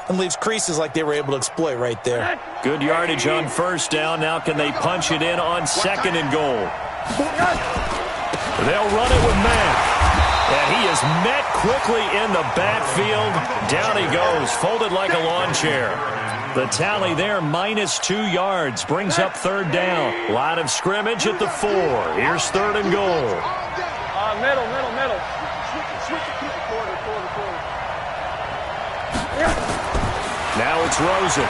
and leaves creases like they were able to exploit right there. Good yardage on first down. Now can they punch it in on second and goal? They'll run it with Mack. And he is met quickly in the backfield. Down he goes, folded like a lawn chair. The tally there, -2 yards, brings up third down. Line of scrimmage at the 4. Here's third and goal. Middle. Now it's Rosen.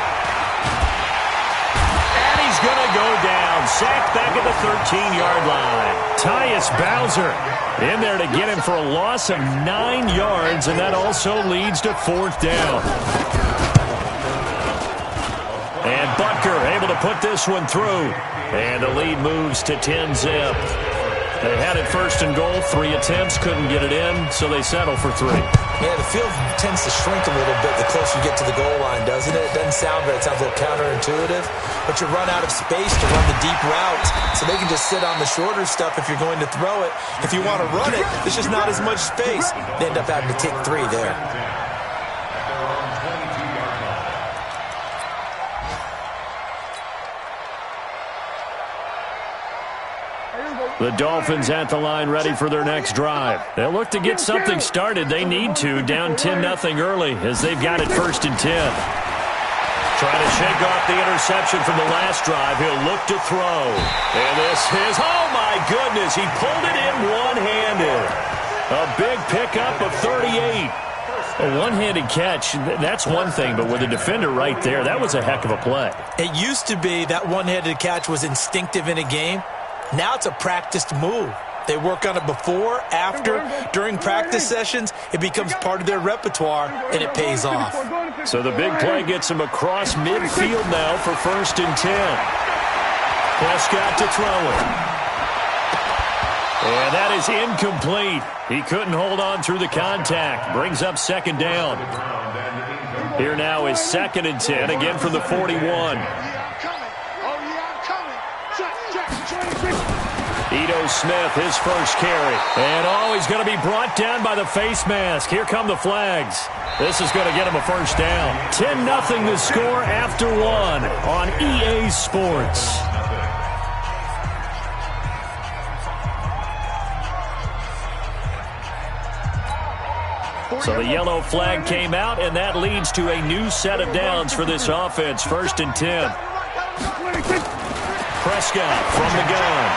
And he's going to go down. Sacked back at the 13-yard line. Tyus Bowser in there to get him for a loss of 9 yards, and that also leads to fourth down. And Butker able to put this one through. And the lead moves to 10-zip. They had it first and goal. 3 attempts, couldn't get it in, so they settle for 3. Yeah, the field tends to shrink a little bit the closer you get to the goal line, doesn't it? It doesn't sound very, it sounds a little counterintuitive, but you run out of space to run the deep routes, so they can just sit on the shorter stuff if you're going to throw it. If you want to run it, there's just not as much space. They end up having to take 3 there. The Dolphins at the line ready for their next drive. They'll look to get something started. They need to, down 10-0 early as they've got it first and 10. Trying to shake off the interception from the last drive. He'll look to throw. And this is, oh my goodness, he pulled it in one-handed. A big pickup of 38. A one-handed catch, that's one thing, but with a defender right there, that was a heck of a play. It used to be that one-handed catch was instinctive in a game. Now it's a practiced move. They work on it before, after, during practice sessions. It becomes part of their repertoire, and it pays off. So the big play gets him across midfield now for first and 10. Prescott to throw it. And that is incomplete. He couldn't hold on through the contact. Brings up second down. Here now is second and 10, again from the 41. Ito Smith, his first carry. And, he's going to be brought down by the face mask. Here come the flags. This is going to get him a first down. 10-0 the score after 1 on EA Sports. So the yellow flag came out, and that leads to a new set of downs for this offense. First and 10. Prescott from the gun.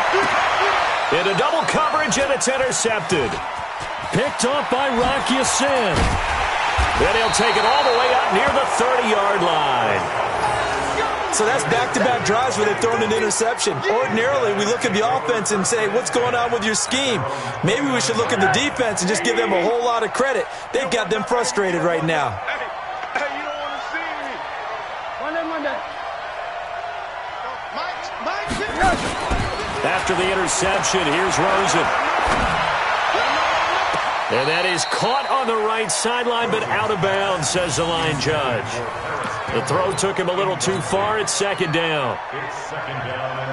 Into double coverage, and it's intercepted. Picked off by Rock Ya-Sin. Then he'll take it all the way up near the 30-yard line. So that's back-to-back drives where they've thrown an interception. Ordinarily, we look at the offense and say, what's going on with your scheme? Maybe we should look at the defense and just give them a whole lot of credit. They've got them frustrated right now. Hey, you don't want to see me. Monday. After the interception, here's Rosen. And that is caught on the right sideline, but out of bounds, says the line judge. The throw took him a little too far. It's second down.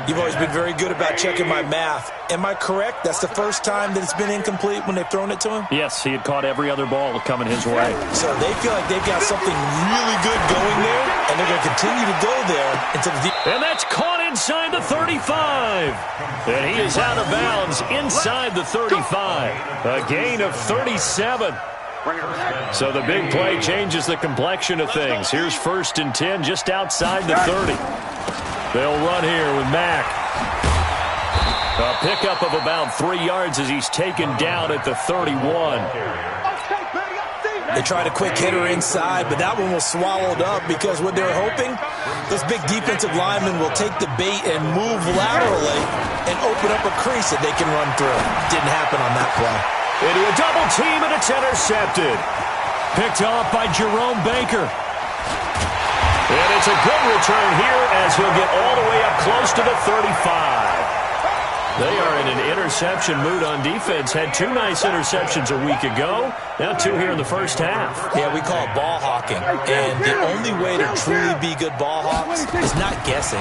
You've always been very good about checking my math. Am I correct? That's the first time that it's been incomplete when they've thrown it to him? Yes, he had caught every other ball coming his way. So they feel like they've got something really good going there, and they're going to continue to go there until the... And that's caught inside the 35. And he is out of bounds inside the 35. A gain of 37. So the big play changes the complexion of things. Here's first and 10 just outside the 30. They'll run here with Mack. A pickup of about 3 yards as he's taken down at the 31. They tried a quick hitter inside, but that one was swallowed up because what they're hoping, those big defensive linemen will take the bait and move laterally and open up a crease that they can run through. Didn't happen on that play. Into a double team, and it's intercepted. Picked off by Jerome Baker. And it's a good return here as he'll get all the way up close to the 35. They are in an interception mood on defense. Had 2 nice interceptions a week ago. Now 2 here in the first half. Yeah, we call it ball hawking. And the only way to truly be good ball hawks is not guessing.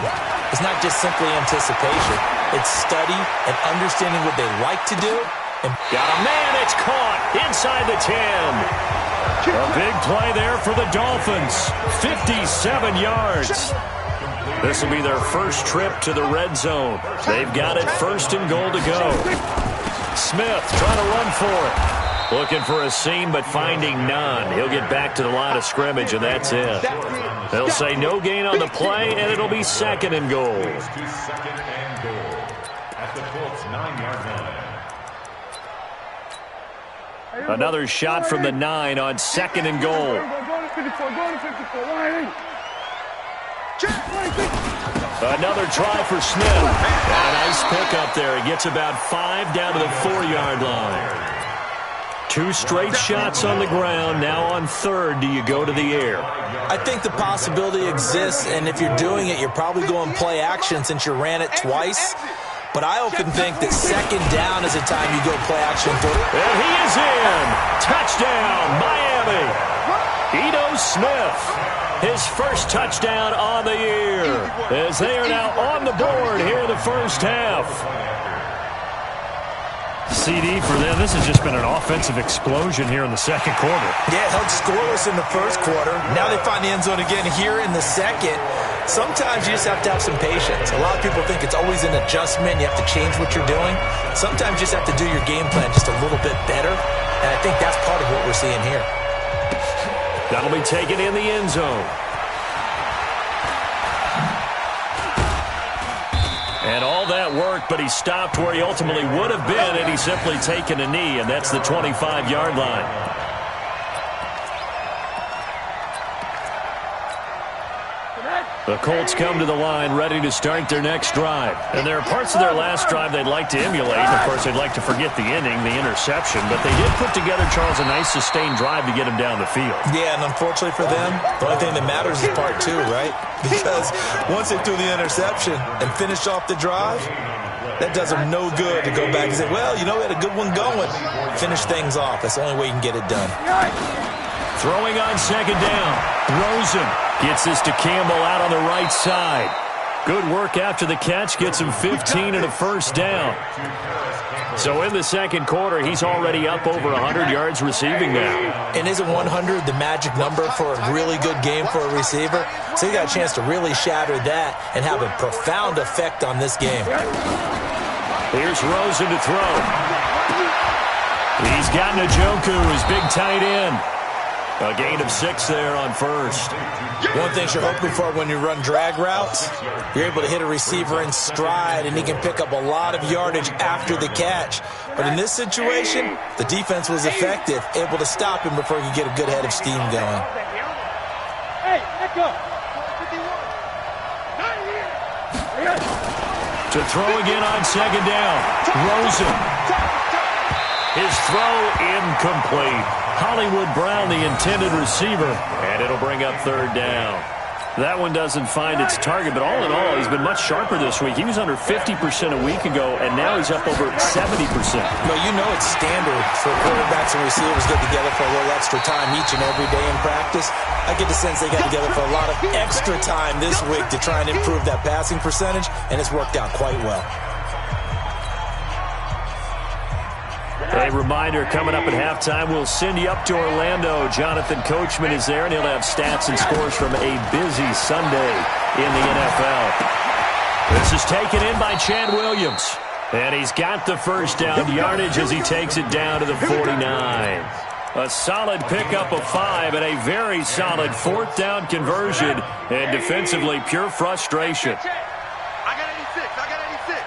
It's not just simply anticipation. It's study and understanding what they like to do. Got a man, it's caught inside the 10. A big play there for the Dolphins. 57 yards. This will be their first trip to the red zone. They've got it first and goal to go. Smith trying to run for it. Looking for a seam, but finding none. He'll get back to the line of scrimmage, and that's it. They'll say no gain on the play, and it'll be second and goal. Second and goal at the Colts 9-yard line. Another shot from the 9 on second and goal. Another try for Smith. And a nice pickup there. He gets about 5 down to the 4-yard line. 2 straight shots on the ground. Now on third, do you go to the air? I think the possibility exists, and if you're doing it, you're probably going play action since you ran it twice. But I often think that second down is a time you go play action. And he is in. Touchdown, Miami. Ito Smith, his first touchdown on the year, as they are now on the board here in the first half. CD for them. This has just been an offensive explosion here in the second quarter. Yeah, held scoreless in the first quarter. Now they find the end zone again here in the second. Sometimes you just have to have some patience. A lot of people think it's always an adjustment. You have to change what you're doing. Sometimes you just have to do your game plan just a little bit better. And I think that's part of what we're seeing here. That'll be taken in the end zone. And all that work, but he stopped where he ultimately would have been, and he's simply taken a knee, and that's the 25-yard line. The Colts come to the line ready to start their next drive. And there are parts of their last drive they'd like to emulate. Of course, they'd like to forget the inning, the interception. But they did put together, Charles, a nice sustained drive to get him down the field. Yeah, and unfortunately for them, the only thing that matters is part 2, right? Because once they threw the interception and finished off the drive, that does them no good to go back and say, well, you know, we had a good one going. Finish things off. That's the only way you can get it done. Throwing on second down. Rosen gets this to Campbell out on the right side. Good work after the catch. Gets him 15 and a first down. So in the second quarter, he's already up over 100 yards receiving now. And isn't 100 the magic number for a really good game for a receiver? So you got a chance to really shatter that and have a profound effect on this game. Here's Rosen to throw. He's got Njoku, his big tight end. A gain of 6 there on first. One thing you're hoping for when you run drag routes, you're able to hit a receiver in stride, and he can pick up a lot of yardage after the catch. But in this situation, the defense was effective, able to stop him before he could get a good head of steam going. To throw again on second down. Rosen. His throw incomplete. Hollywood Brown, the intended receiver, and it'll bring up third down. That one doesn't find its target, but all in all, he's been much sharper this week. He was under 50% a week ago, and now he's up over 70%. Well, you know it's standard for quarterbacks and receivers get together for a little extra time each and every day in practice. I get the sense they got together for a lot of extra time this week to try and improve that passing percentage, and it's worked out quite well. A reminder, coming up at halftime, we'll send you up to Orlando. Jonathan Coachman is there, and he'll have stats and scores from a busy Sunday in the NFL. This is taken in by Chad Williams. And he's got the first down yardage as he takes it down to the 49. A solid pickup of 5 and a very solid fourth down conversion. And defensively, pure frustration. I got 86. I got 86.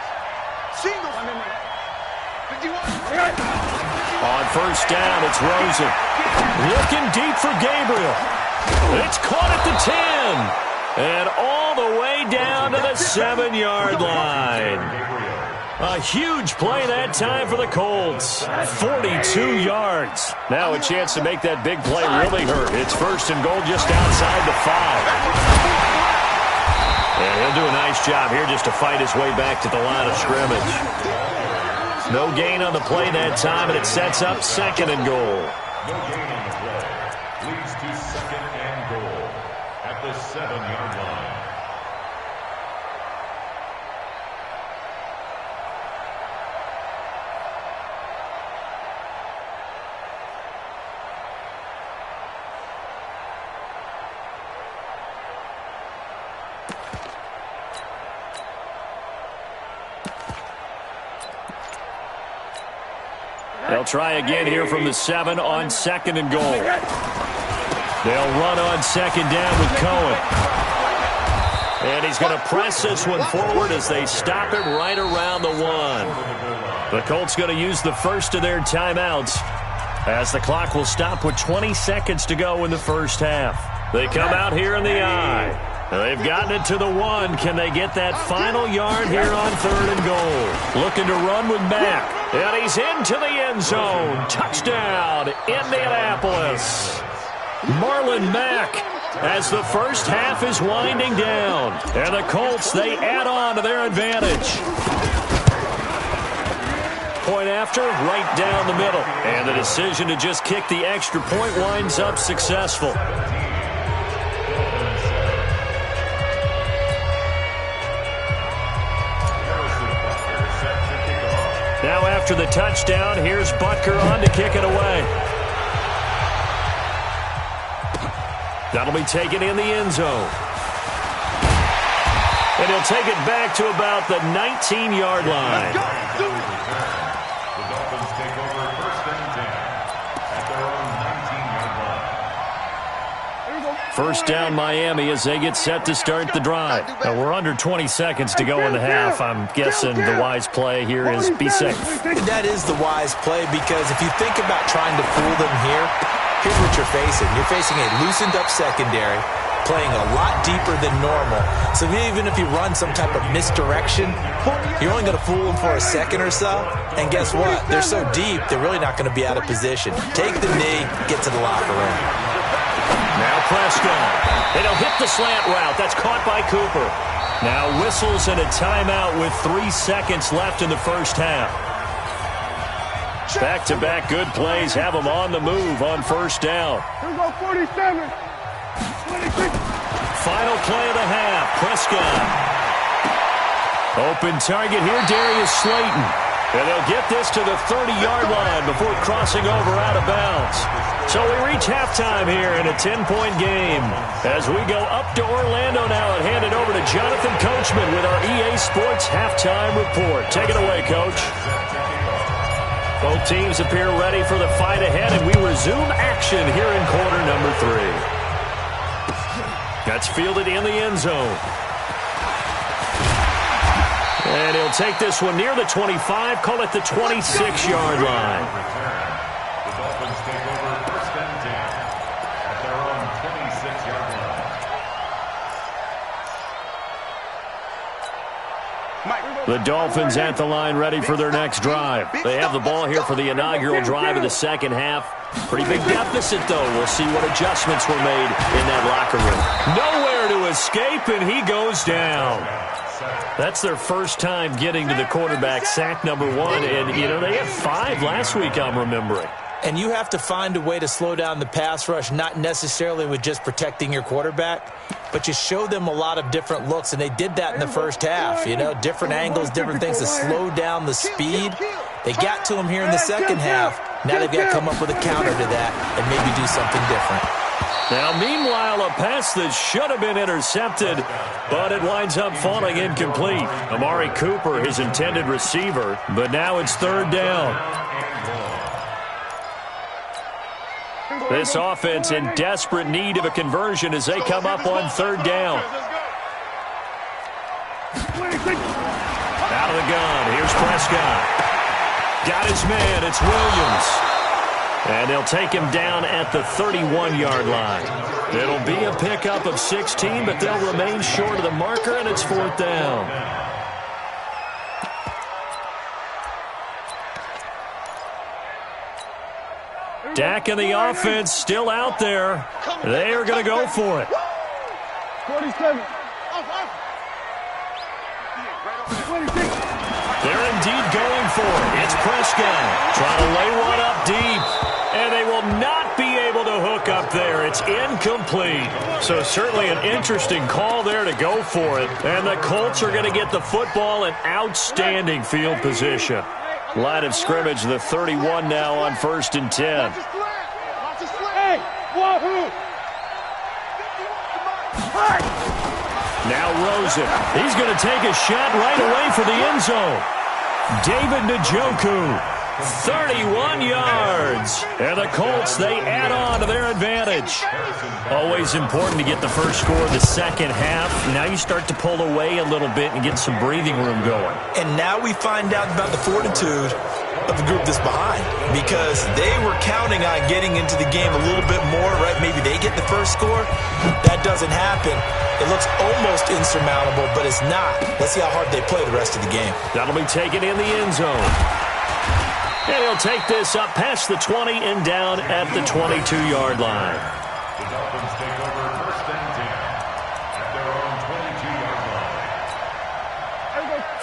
Single. 51. On first down, it's Rosen. Looking deep for Gabriel. It's caught at the 10. And all the way down to the 7-yard line. A huge play that time for the Colts. 42 yards. Now a chance to make that big play really hurt. It's first and goal just outside the 5. And he'll do a nice job here just to fight his way back to the line of scrimmage. No gain on the play that time, and it sets up second and goal. No gain on the play. Leads to second and goal at the 7-yard line. try again here from the 7 on 2nd and goal. They'll run on 2nd down with Cohen. And he's going to press this one forward as they stop it right around the 1. The Colts going to use the first of their timeouts as the clock will stop with 20 seconds to go in the first half. They come out here in the I. They've gotten it to the 1. Can they get that final yard here on 3rd and goal? Looking to run with Mack. And he's into the end zone. Touchdown, Indianapolis. Marlon Mack as the first half is winding down. And the Colts, they add on to their advantage. Point after, right down the middle. And the decision to just kick the extra point winds up successful. Now after the touchdown, here's Butker on to kick it away. That'll be taken in the end zone. And he'll take it back to about the 19-yard line. The Dolphins take over 1st and 10 at their own 19-yard line. First down Miami as they get set to start the drive. Now we're under 20 seconds to go in the half. I'm guessing the wise play here is be safe. That is the wise play because if you think about trying to fool them here, here's what you're facing. You're facing a loosened up secondary, playing a lot deeper than normal. So even if you run some type of misdirection, you're only going to fool them for a second or so. And guess what? They're so deep, they're really not going to be out of position. Take the knee, get to the locker room. Now Prescott. And he'll hit the slant route. That's caught by Cooper. Now whistles and a timeout with 3 seconds left in the first half. Back-to-back good plays have them on the move on first down. Here we go, 47. 26. Final play of the half. Prescott. Open target here, Darius Slayton. And they'll get this to the 30-yard line before crossing over out of bounds. So we reach halftime here in a 10-point game. As we go up to Orlando now and hand it over to Jonathan Coachman with our EA Sports Halftime Report. Take it away, Coach. Both teams appear ready for the fight ahead, and we resume action here in quarter number 3. That's fielded in the end zone. And he'll take this one near the 25, call it the 26-yard line. The Dolphins take over 1st and 10 at their own 26-yard line. The Dolphins at the line ready for their next drive. They have the ball here for the inaugural drive of the second half. Pretty big deficit, though. We'll see what adjustments were made in that locker room. Nowhere to escape, and he goes down. That's their first time getting to the quarterback, sack number 1. And, you know, they had 5 last week, I'm remembering. And you have to find a way to slow down the pass rush, not necessarily with just protecting your quarterback, but you show them a lot of different looks, and they did that in the first half. You know, different angles, different things to slow down the speed. They got to him here in the second half. Now they've got to come up with a counter to that and maybe do something different. Now, meanwhile, a pass that should have been intercepted, but it winds up falling incomplete. Amari Cooper, his intended receiver, but now it's 3rd down. This offense in desperate need of a conversion as they come up on 3rd down. Out of the gun, here's Prescott. Got his man, it's Williams. And they'll take him down at the 31-yard line. It'll be a pickup of 16, but they'll remain short of the marker, and it's 4th down. Dak and the offense still out there. They are going to go for it. 47. They're indeed going for it. It's Prescott trying to lay one up deep. And they will not be able to hook up there. It's incomplete. So certainly an interesting call there to go for it. And the Colts are going to get the football in outstanding field position. Line of scrimmage, the 31 now on 1st and 10. Now Rosen. He's going to take a shot right away for the end zone. David Njoku. 31 yards. And the Colts, they add on to their advantage. Always important to get the first score of the second half. Now you start to pull away a little bit and get some breathing room going. And now we find out about the fortitude of the group that's behind, because they were counting on getting into the game a little bit more, right? Maybe they get the first score. That doesn't happen. It looks almost insurmountable, but it's not. Let's see how hard they play the rest of the game. That'll be taken in the end zone. And he'll take this up past the 20 and down at the 22-yard line. The Dolphins take over first and 10 at their own 22-yard line.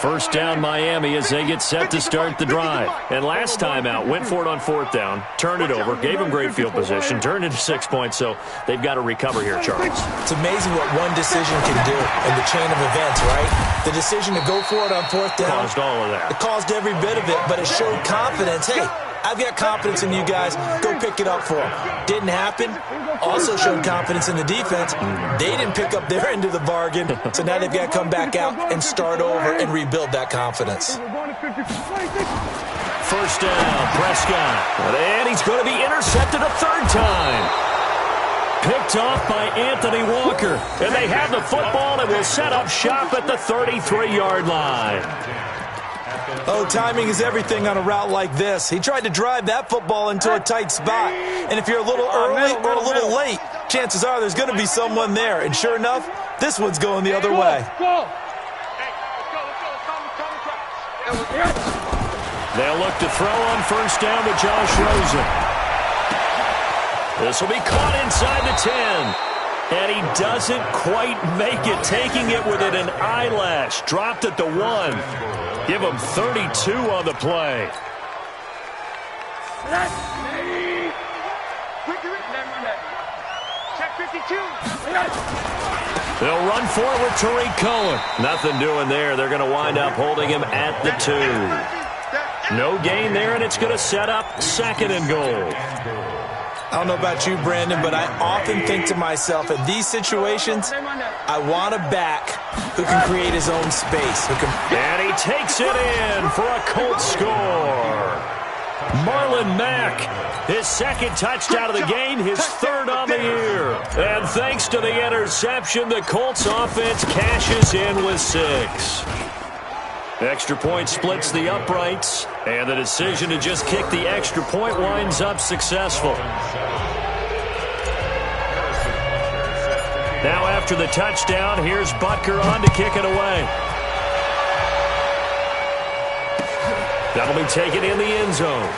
First down Miami as they get set to start the drive. And last time out, went for it on fourth down, turned it over, gave them great field position, turned into 6 points, so they've got to recover here, Charles. It's amazing what one decision can do in the chain of events, right? The decision to go for it on fourth down. Caused all of that. It caused every bit of it, but it showed confidence. Hey, I've got confidence in you guys. Go pick it up for them. Didn't happen. Also showed confidence in the defense. They didn't pick up their end of the bargain, so now they've got to come back out and start over and rebuild that confidence. First down, Prescott. And he's going to be intercepted a third time. Picked off by Anthony Walker. And they have the football and will set up shop at the 33-yard line. Oh, timing is everything on a route like this. He tried to drive that football into a tight spot. And if you're a little early or a little late, chances are there's going to be someone there. And sure enough, this one's going the other way. They'll look to throw on first down to Josh Rosen. This will be caught inside the 10. And he doesn't quite make it, taking it within an eyelash. Dropped at the 1. Give him 32 on the play. Check 52. They'll run for it with Tariq Cohen. Nothing doing there. They're going to wind up holding him at the 2. No gain there, and it's going to set up second and goal. I don't know about you, Brandon, but I often think to myself, in these situations, I want a back who can create his own space. And he takes it in for a Colts score. Marlon Mack, his second touchdown of the game, his third on the year. And thanks to the interception, the Colts offense cashes in with 6. Extra point splits the uprights, and the decision to just kick the extra point winds up successful. Now after the touchdown, here's Butker on to kick it away. That'll be taken in the end zone.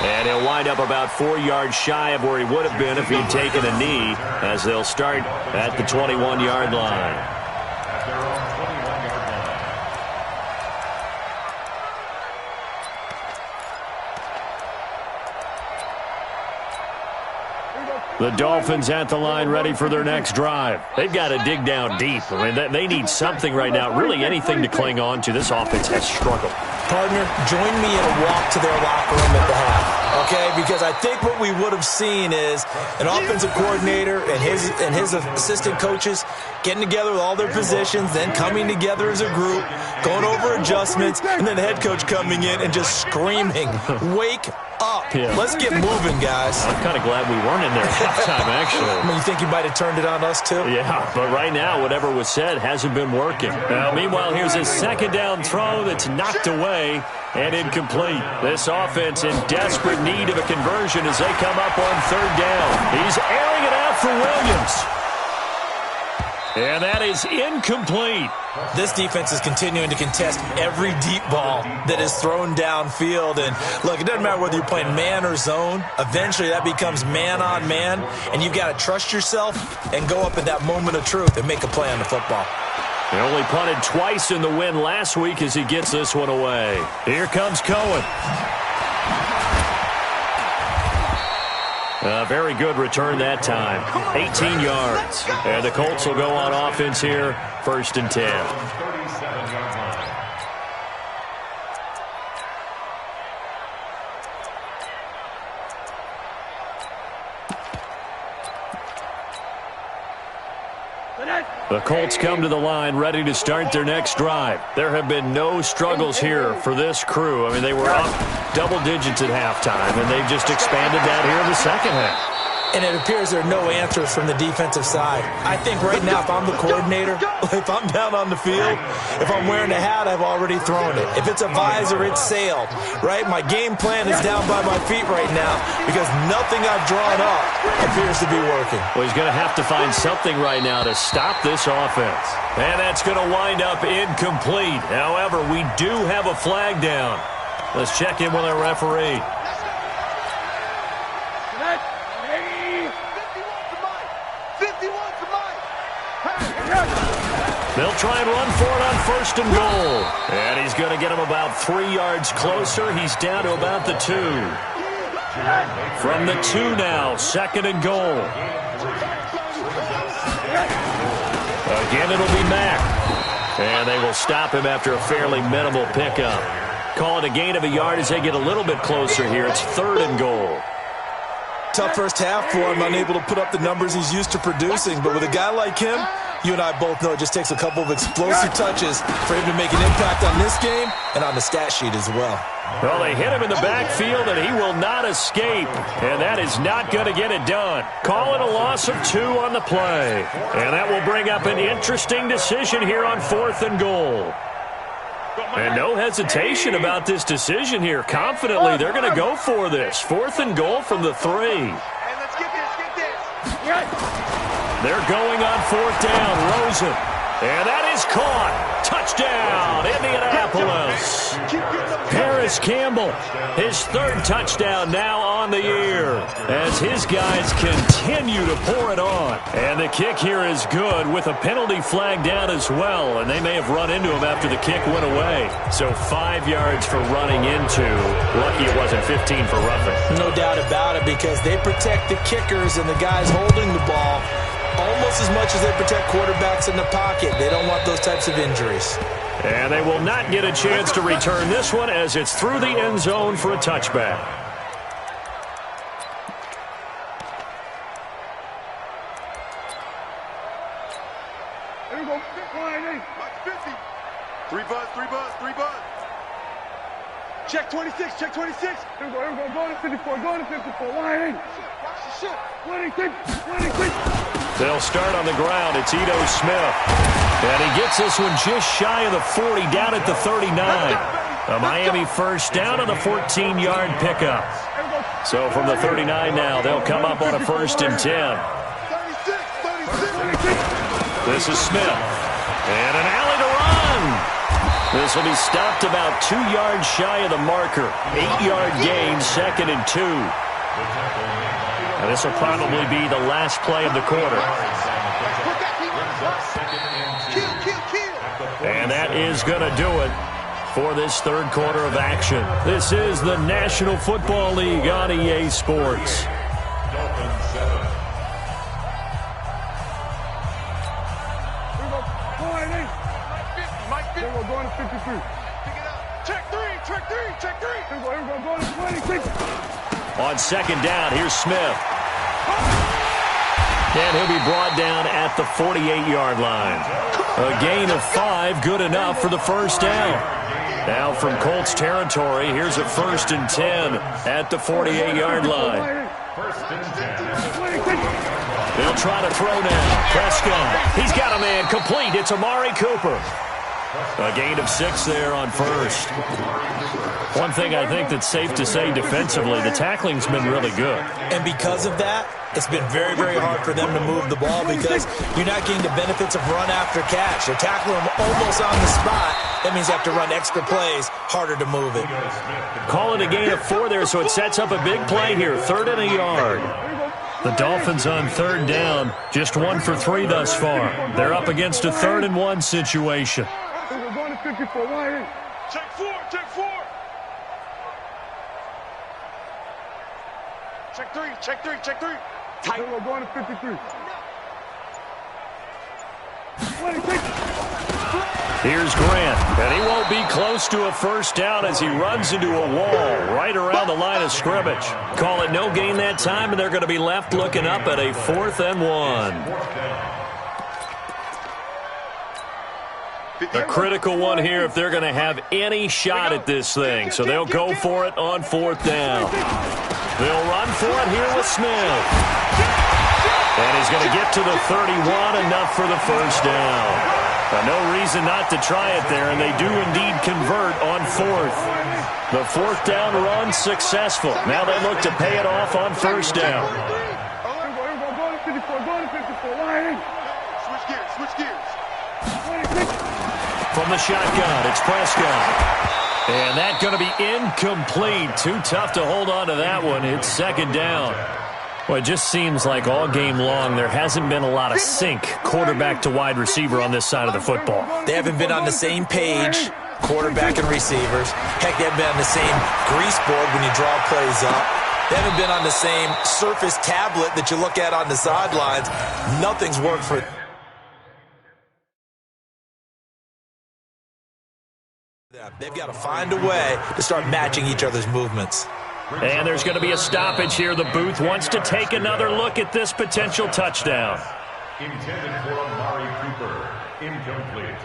And he'll wind up about 4 yards shy of where he would have been if he'd taken a knee, as they'll start at the 21-yard line. The Dolphins at the line ready for their next drive. They've got to dig down deep. I mean, they need something right now, really anything to cling on to. This offense has struggled. Partner, join me in a walk to their locker room at the half, okay? Because I think what we would have seen is an offensive coordinator and his assistant coaches getting together with all their positions, then coming together as a group, going over adjustments, and then the head coach coming in and just screaming, wake up. Yeah. Let's get moving, guys. I'm kind of glad we weren't in there at halftime, actually. I mean, you think you might have turned it on us, too? Yeah, but right now, whatever was said hasn't been working. Now, meanwhile, here's a second down throw that's knocked away and incomplete. This offense in desperate need of a conversion as they come up on third down. He's airing it out for Williams. And that is incomplete. This defense is continuing to contest every deep ball that is thrown downfield. And, look, it doesn't matter whether you're playing man or zone. Eventually, that becomes man on man. And you've got to trust yourself and go up at that moment of truth and make a play on the football. He only punted twice in the win last week as he gets this one away. Here comes Cohen. A very good return that time. 18 yards. And the Colts will go on offense here, first and 10. The Colts come to the line ready to start their next drive. There have been no struggles here for this crew. I mean, they were up double digits at halftime, and they've just expanded that here in the second half. And it appears there are no answers from the defensive side. I think right now, if I'm the coordinator, if I'm down on the field, if I'm wearing a hat, I've already thrown it. If it's a visor, it's sailed, right? My game plan is down by my feet right now because nothing I've drawn up appears to be working. Well, he's going to have to find something right now to stop this offense. And that's going to wind up incomplete. However, we do have a flag down. Let's check in with our referee. They'll try and run for it on first and goal. And he's going to get him about 3 yards closer. He's down to about the 2. From the 2 now, second and goal. Again, it'll be Mack. And they will stop him after a fairly minimal pickup. Call it a gain of a yard as they get a little bit closer here. It's third and goal. Tough first half for him, unable to put up the numbers he's used to producing. But with a guy like him, you and I both know it just takes a couple of explosive touches for him to make an impact on this game and on the stat sheet as well. Well, they hit him in the backfield, and he will not escape. And that is not going to get it done. Call it a loss of 2 on the play. And that will bring up an interesting decision here on fourth and goal. And no hesitation about this decision here. Confidently, they're going to go for this. Fourth and goal from the 3. Hey, let's get this. They're going on fourth down. Rosen. And that is caught. Touchdown, Indianapolis. Paris Campbell, his third touchdown now on the year as his guys continue to pour it on. And the kick here is good with a penalty flag down as well. And they may have run into him after the kick went away. So 5 yards for running into. Lucky it wasn't 15 for roughing. No doubt about it because they protect the kickers and the guys holding the ball almost as much as they protect quarterbacks in the pocket. They don't want those types of injuries. And they will not get a chance to return this one as it's through the end zone for a touchback. There we go. 50. 3 buzz. Check 26. Here we go. Going to 54. Line 26. They'll start on the ground. It's Ito Smith. And he gets this one just shy of the 40, down at the 39. A Miami first down on a 14-yard pickup. So from the 39 now, they'll come up on a first and 10. This is Smith. And an alley to run. This will be stopped about 2 yards shy of the marker. 8-yard gain, second and 2. And this will probably be the last play of the quarter. And that is going to do it for this third quarter of action. This is the National Football League on EA Sports. We're going to 53. Check three. Here we go. Going to 26. On second down, here's Smith. And he'll be brought down at the 48-yard line. A gain of 5, good enough for the first down. Now from Colts territory, here's a first and 10 at the 48-yard line. They'll try to throw now. Prescott, he's got a man complete. It's Amari Cooper. A gain of 6 there on first. One thing I think that's safe to say defensively, the tackling's been really good. And because of that, it's been very, very hard for them to move the ball because you're not getting the benefits of run after catch. They're tackling them almost on the spot. That means you have to run extra plays, harder to move it. Call it a gain of 4 there, so it sets up a big play here. 3rd and a yard. The Dolphins on third down, just 1 for 3 thus far. They're up against a 3rd and 1 situation. We're going to 54. Line. Check 4. Check 3. Tight. We're going to 53. Here's Grant, and he won't be close to a first down as he runs into a wall right around the line of scrimmage. Call it no gain that time, and they're going to be left looking up at a 4th and 1. A critical one here if they're going to have any shot at this thing. So they'll go for it on 4th down. They'll run for it here with Smith. And he's going to get to the 31, enough for the first down. No reason not to try it there, and they do indeed convert on 4th. The 4th down run successful. Now they look to pay it off on 1st down. Switch gears. From the shotgun, it's Prescott. And that's going to be incomplete. Too tough to hold on to that one. It's 2nd down. Well, it just seems like all game long there hasn't been a lot of sync quarterback to wide receiver on this side of the football. They haven't been on the same page, quarterback and receivers. Heck, they haven't been on the same grease board when you draw plays up. They haven't been on the same Surface tablet that you look at on the sidelines. Nothing's worked for them. They've got to find a way to start matching each other's movements. And there's going to be a stoppage here. The booth wants to take another look at this potential touchdown. Intended for Amari Cooper. Incomplete.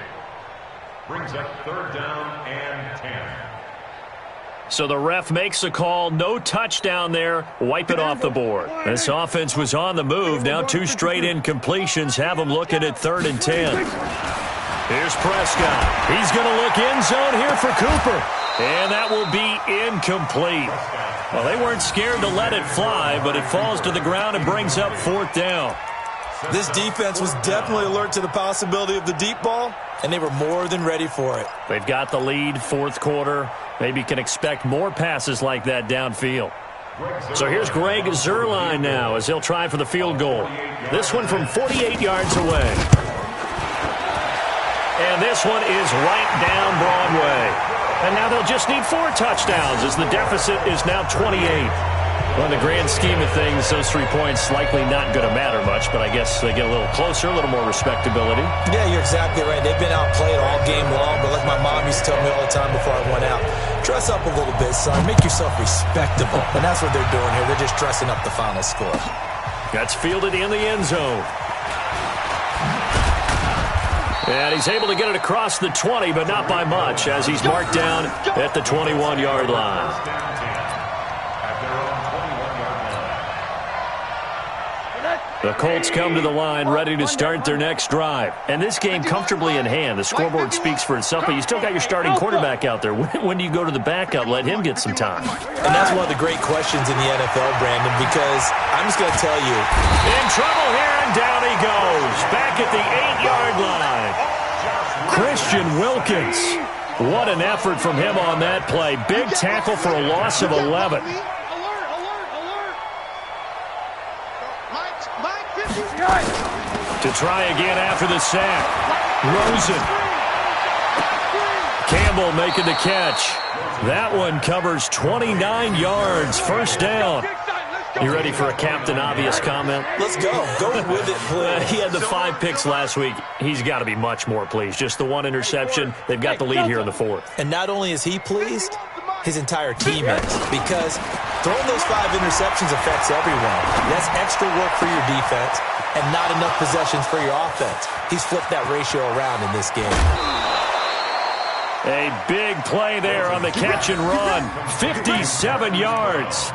Brings up 3rd down and 10. So the ref makes a call. No touchdown there. Wipe it off the board. This offense was on the move. Now 2 straight incompletions have them looking at 3rd and 10. Here's Prescott. He's going to look end zone here for Cooper. And that will be incomplete. Well, they weren't scared to let it fly, but it falls to the ground and brings up 4th down. This defense was definitely alert to the possibility of the deep ball, and they were more than ready for it. They've got the lead, 4th quarter. Maybe can expect more passes like that downfield. So here's Greg Zuerlein now as he'll try for the field goal. This one from 48 yards away. And this one is right down Broadway. And now they'll just need 4 touchdowns as the deficit is now 28. Well, in the grand scheme of things, those 3 points likely not going to matter much, but I guess they get a little closer, a little more respectability. Yeah, you're exactly right. They've been outplayed all game long, but like my mom used to tell me all the time before I went out, dress up a little bit, son. Make yourself respectable. And that's what they're doing here. They're just dressing up the final score. That's fielded in the end zone. And he's able to get it across the 20, but not by much, as he's marked down at the 21-yard line. The Colts come to the line ready to start their next drive. And this game comfortably in hand. The scoreboard speaks for itself, but you still got your starting quarterback out there. When do you go to the backup? Let him get some time. And that's one of the great questions in the NFL, Brandon, because I'm just going to tell you. In trouble here, and down he goes. Back at the 8-yard line. Christian Wilkins. What an effort from him on that play. Big tackle for a loss of 11. To try again after the sack. Rosen. Campbell making the catch. That one covers 29 yards. 1st down. You ready for a Captain Obvious comment? Let's go. Go with it, please. He had the 5 picks last week. He's got to be much more pleased. Just the 1 interception. They've got the lead here in the 4th. And not only is he pleased, his entire team is. Because throwing those 5 interceptions affects everyone. That's extra work for your defense and not enough possessions for your offense. He's flipped that ratio around in this game. A big play there on the catch and run. 57 yards.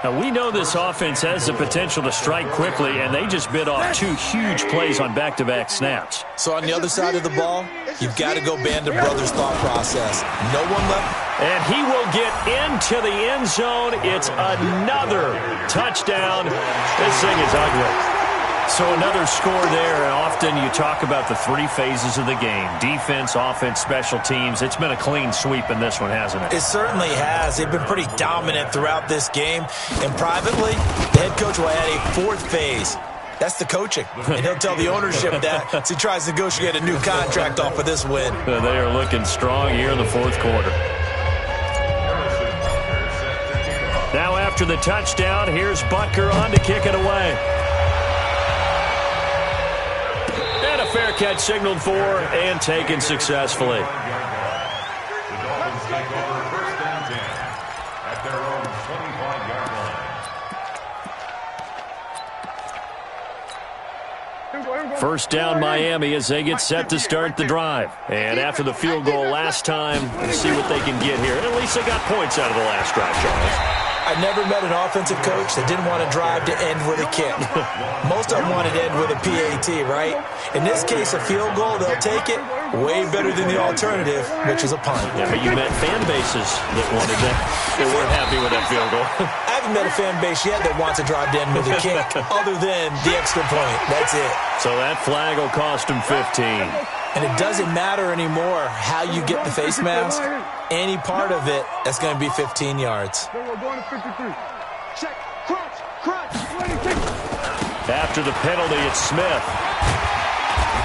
Now, we know this offense has the potential to strike quickly, and they just bit off 2 huge plays on back-to-back snaps. So on the other side of the ball, you've got to go Band of Brothers thought process. No one left. And he will get into the end zone. It's another touchdown. This thing is ugly. So another score there, and often you talk about the 3 phases of the game. Defense, offense, special teams. It's been a clean sweep in this one, hasn't it? It certainly has. They've been pretty dominant throughout this game. And privately, the head coach will add a 4th phase. That's the coaching. And he'll tell the ownership that as he tries to negotiate a new contract off of this win. They are looking strong here in the 4th quarter. Now after the touchdown, here's Butker on to kick it away. And a fair catch signaled for and taken successfully. The Dolphins take over 1st and 10 at their own 25-yard line. First down Miami as they get set to start the drive. And after the field goal last time, let's see what they can get here. At least they got points out of the last drive, Charles. I never met an offensive coach that didn't want to drive to end with a kick. Most of them wanted to end with a PAT, right? In this case, a field goal, they'll take it. Way better than the alternative, which is a punt. Yeah, but you met fan bases that wanted that. They weren't happy with that field goal. I haven't met a fan base yet that wants to drive to end with a kick, other than the extra point. That's it. So that flag will cost him 15. And it doesn't matter anymore how you get the face mask. Any part of it, that's going to be 15 yards. Check, crunch, 26. After the penalty, it's Smith.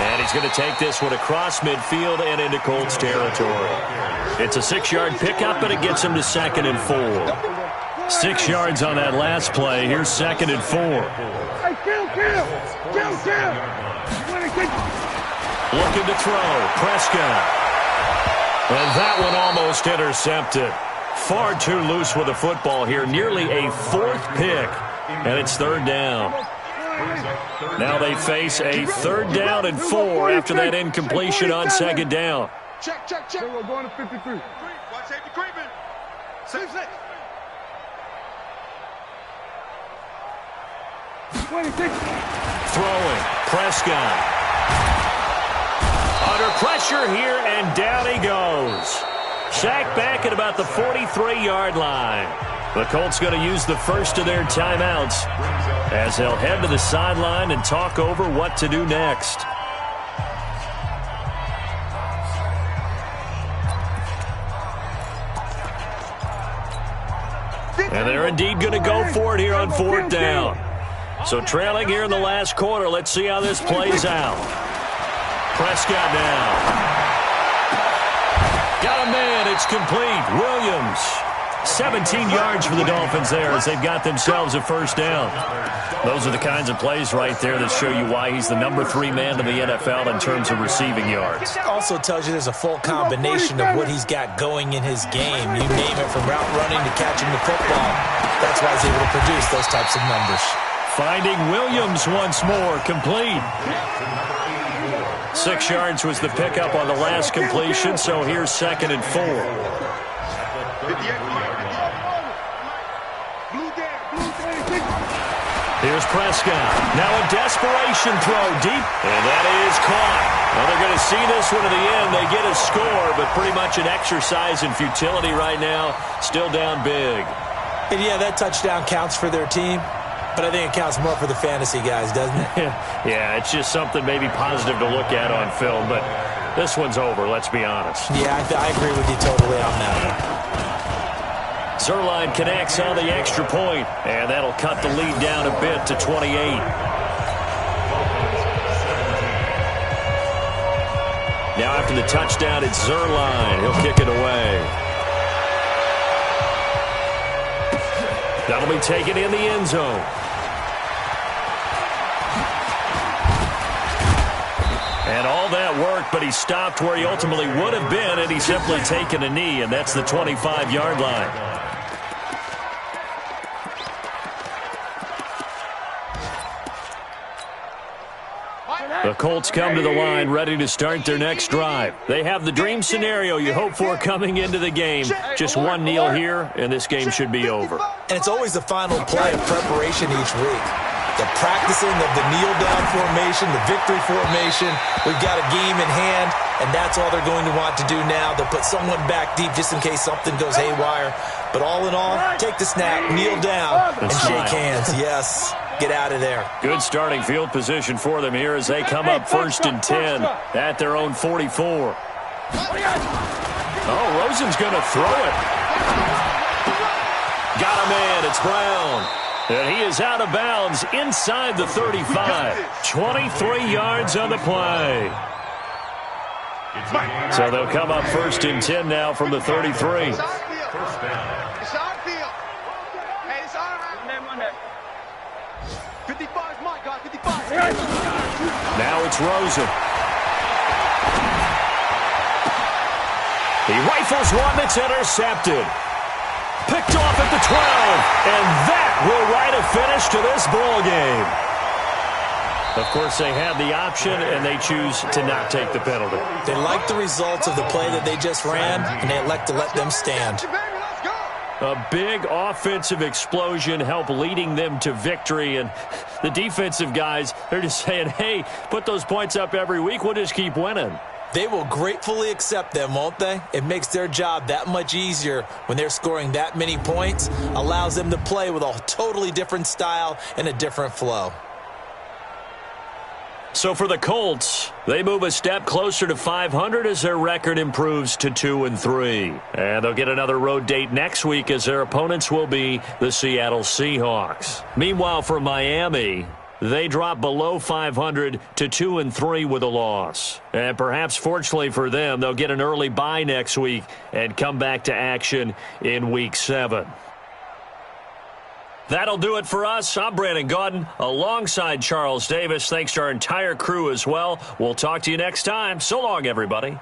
And he's going to take this one across midfield and into Colts territory. It's a 6-yard pickup, but it gets him to 2nd and 4. 6 yards on that last play. Here's 2nd and 4. Hey, kill. 26. Looking to throw. Prescott. And that one almost intercepted. Far too loose with the football here. Nearly a 4th pick. And it's 3rd down. Now they face a 3rd down and 4 after that incompletion on 2nd down. Check. We're going to 53. Watch safety creeping. Save. 26. Throwing. Prescott. Under pressure here, and down he goes. Sacked back at about the 43-yard line. The Colts going to use the first of their timeouts as they'll head to the sideline and talk over what to do next. And they're indeed going to go for it here on 4th down. So trailing here in the last quarter, let's see how this plays out. Prescott now. Got a man. It's complete. Williams. 17 yards for the Dolphins there as they've got themselves a 1st down. Those are the kinds of plays right there that show you why he's the number 3 man in the NFL in terms of receiving yards. Also tells you there's a full combination of what he's got going in his game. You name it, from route running to catching the football. That's why he's able to produce those types of numbers. Finding Williams once more. Complete. 6 yards was the pickup on the last completion, so here's 2nd and 4. Here's Prescott. Now a desperation throw deep, and that is caught. Well, they're going to see this one to the end. They get a score, but pretty much an exercise in futility right now. Still down big. And yeah, that touchdown counts for their team. But I think it counts more for the fantasy guys, doesn't it? Yeah, it's just something maybe positive to look at on film, but this one's over, let's be honest. Yeah, I agree with you totally on that one. Zerline connects on the extra point, and that'll cut the lead down a bit to 28. Now after the touchdown, it's Zerline. He'll kick it away. That'll be taken in the end zone. And all that work, but he stopped where he ultimately would have been, and he's simply taken a knee, and that's the 25-yard line. The Colts come to the line ready to start their next drive. They have the dream scenario you hope for coming into the game. Just one kneel here, and this game should be over. And it's always the final play of preparation each week. The practicing of the kneel-down formation, the victory formation. We've got a game in hand, and that's all they're going to want to do now. They'll put someone back deep just in case something goes haywire. But all in all, take the snap, kneel down, and shake hands. Yes. Get out of there. Good starting field position for them here as they come up 1st and 10 at their own 44. Oh, Rosen's going to throw it. Got a man. It's Brown. And he is out of bounds inside the 35. 23 yards on the play. So they'll come up 1st and 10 now from the 33. Now it's Rosen. He rifles one that's intercepted. Picked off at the 12. And that will write a finish to this ball game. Of course, they had the option, and they choose to not take the penalty. They like the results of the play that they just ran, and they elect to let them stand. A big offensive explosion helped leading them to victory, and the defensive guys, they're just saying, hey, put those points up every week, we'll just keep winning. They will gratefully accept them, won't they? It makes their job that much easier when they're scoring that many points, allows them to play with a totally different style and a different flow. So for the Colts, they move a step closer to 500 as their record improves to 2-3. And they'll get another road date next week as their opponents will be the Seattle Seahawks. Meanwhile, for Miami, they drop below 500 to 2-3 with a loss. And perhaps fortunately for them, they'll get an early bye next week and come back to action in Week 7. That'll do it for us. I'm Brandon Gaudin alongside Charles Davis. Thanks to our entire crew as well. We'll talk to you next time. So long, everybody.